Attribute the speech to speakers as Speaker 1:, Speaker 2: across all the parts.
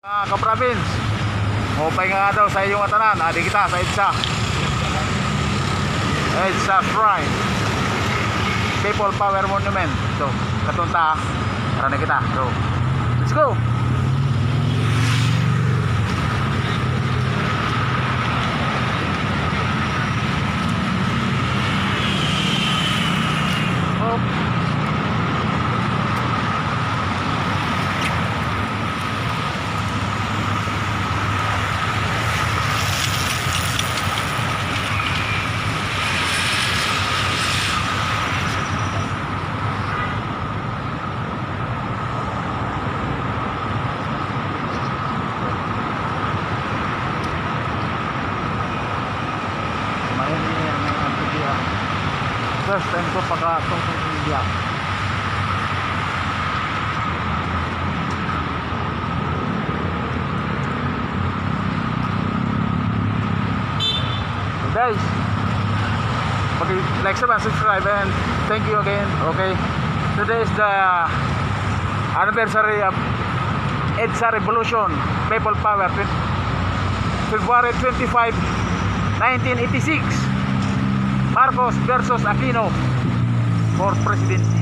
Speaker 1: Ka-province, mupay nga daw sa iyong atanan. Adi kita sa EDSA Shrine, People Power Monument. So, katunta, tara na kita. So, let's go. First time ko pagkatong sa India. So guys, like, subscribe, and thank you again. Okay, today is the anniversary of EDSA Revolution, People Power, February 25, 1986. Marcos versus Aquino for presidency.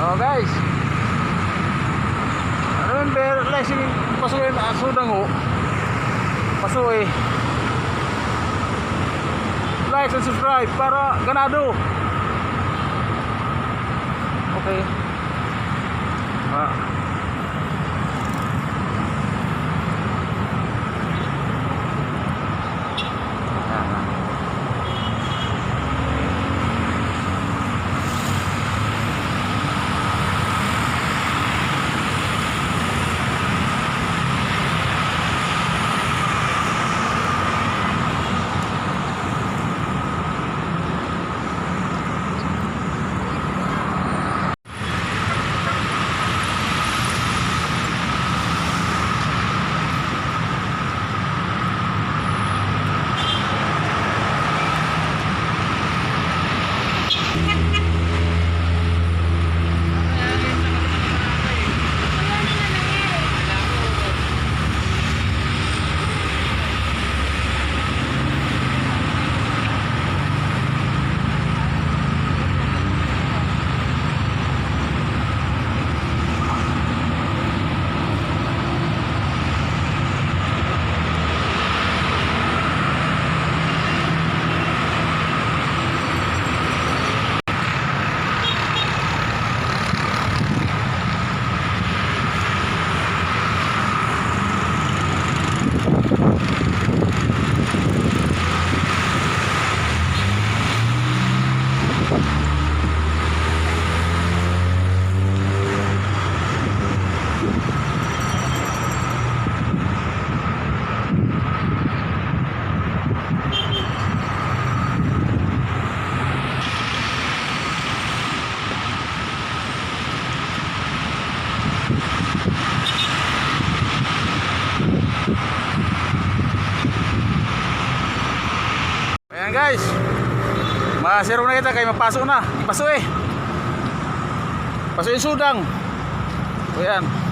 Speaker 1: Oh guys, remember lesson pasukin asudang ho, pasuki like and subscribe para ganado. Okay. Ayan guys, masiro na kita kay mapasok na. Ipasok eh. Pasok yung sudang. Ayan.